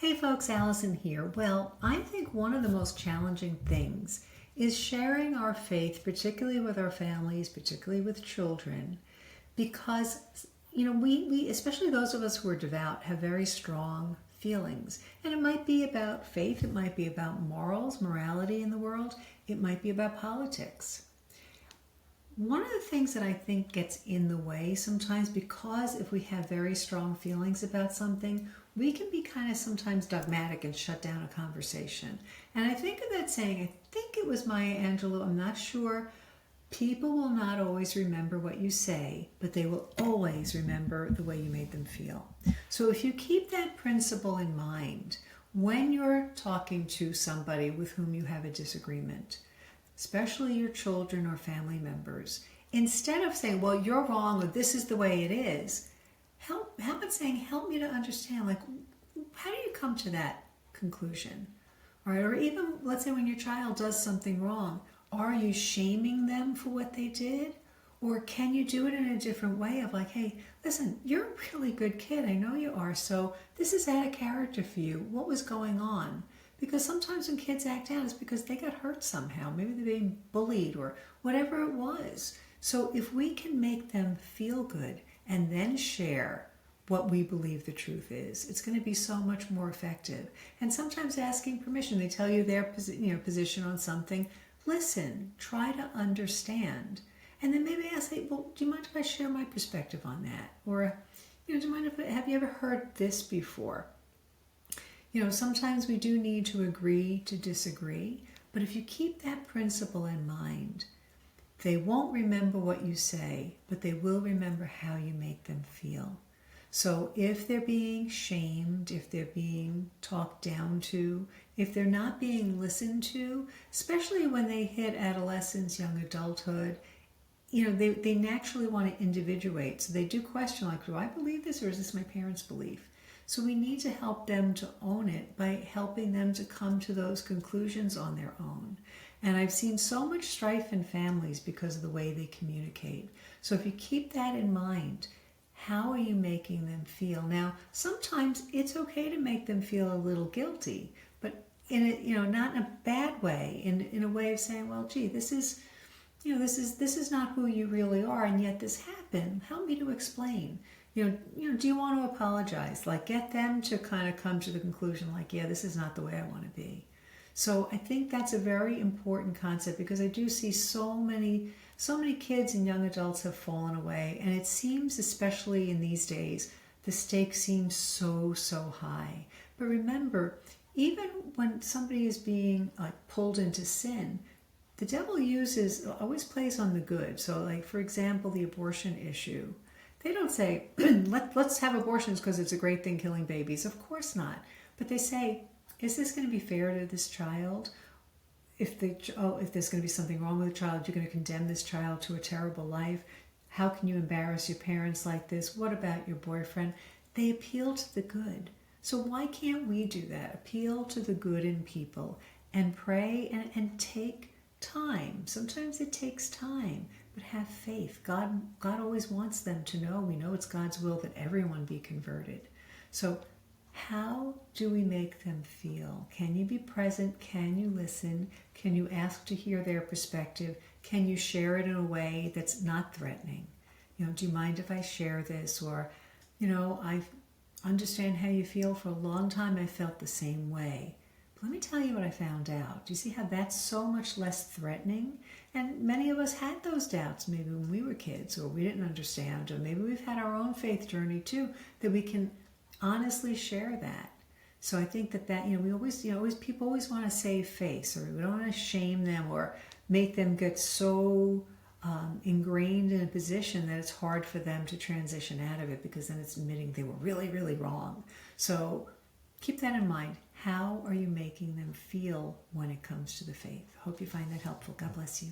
Hey folks, Allison here. Well, I think one of the most challenging things is sharing our faith, particularly with our families, particularly with children, because we especially those of us who are devout have very strong feelings. And it might be about faith, it might be about morals, morality in the world, it might be about politics. One of the things that I think gets in the way sometimes, because if we have very strong feelings about something, we can be kind of sometimes dogmatic and shut down a conversation. And I think of that saying, I think it was Maya Angelou, I'm not sure, people will not always remember what you say, but they will always remember the way you made them feel. So if you keep that principle in mind when you're talking to somebody with whom you have a disagreement, especially your children or family members, instead of saying, well, you're wrong or this is the way it is, how about saying, help me to understand, like, how do you come to that conclusion? All right, or even, let's say when your child does something wrong, are you shaming them for what they did? Or can you do it in a different way of like, hey, listen, you're a really good kid, I know you are, so this is out of character for you. What was going on? Because sometimes when kids act out, it's because they got hurt somehow. Maybe they're being bullied or whatever it was. So if we can make them feel good and then share what we believe the truth is, it's going to be so much more effective. And sometimes asking permission, they tell you their position on something. Listen, try to understand. And then maybe ask, hey, well, do you mind if I share my perspective on that? Or, do you mind if, have you ever heard this before? Sometimes we do need to agree to disagree, but if you keep that principle in mind, they won't remember what you say, but they will remember how you make them feel. So if they're being shamed, if they're being talked down to, if they're not being listened to, especially when they hit adolescence, young adulthood, they naturally want to individuate. So they do question, like, do I believe this or is this my parents' belief? So we need to help them to own it by helping them to come to those conclusions on their own. And I've seen so much strife in families because of the way they communicate. So if you keep that in mind, how are you making them feel? Now, sometimes it's okay to make them feel a little guilty, but in a, not in a bad way, in a way of saying, well, gee, this is not who you really are, and yet this happened. Help me to explain. Do you want to apologize? Like, get them to kind of come to the conclusion, like, yeah, this is not the way I want to be. So I think that's a very important concept, because I do see so many kids and young adults have fallen away, and it seems, especially in these days, the stakes seem so high. But remember, even when somebody is being pulled into sin, the devil always plays on the good. So, like, for example, the abortion issue. They don't say, let's have abortions because it's a great thing killing babies. Of course not. But they say, is this going to be fair to this child? If there's going to be something wrong with the child, you're going to condemn this child to a terrible life. How can you embarrass your parents like this? What about your boyfriend? They appeal to the good. So why can't we do that? Appeal to the good in people and pray and take time. Sometimes it takes time, but have faith. God always wants them to know. We know it's God's will that everyone be converted. So how do we make them feel? Can you be present? Can you listen? Can you ask to hear their perspective? Can you share it in a way that's not threatening? Do you mind if I share this? Or, I understand how you feel. For a long time I felt the same way. Let me tell you what I found out. Do you see how that's so much less threatening? And many of us had those doubts maybe when we were kids, or we didn't understand, or maybe we've had our own faith journey too, that we can honestly share that. So I think that people always want to save face, or we don't want to shame them or make them get so ingrained in a position that it's hard for them to transition out of it, because then it's admitting they were really, really wrong. So keep that in mind. How are you making them feel when it comes to the faith? Hope you find that helpful. God bless you.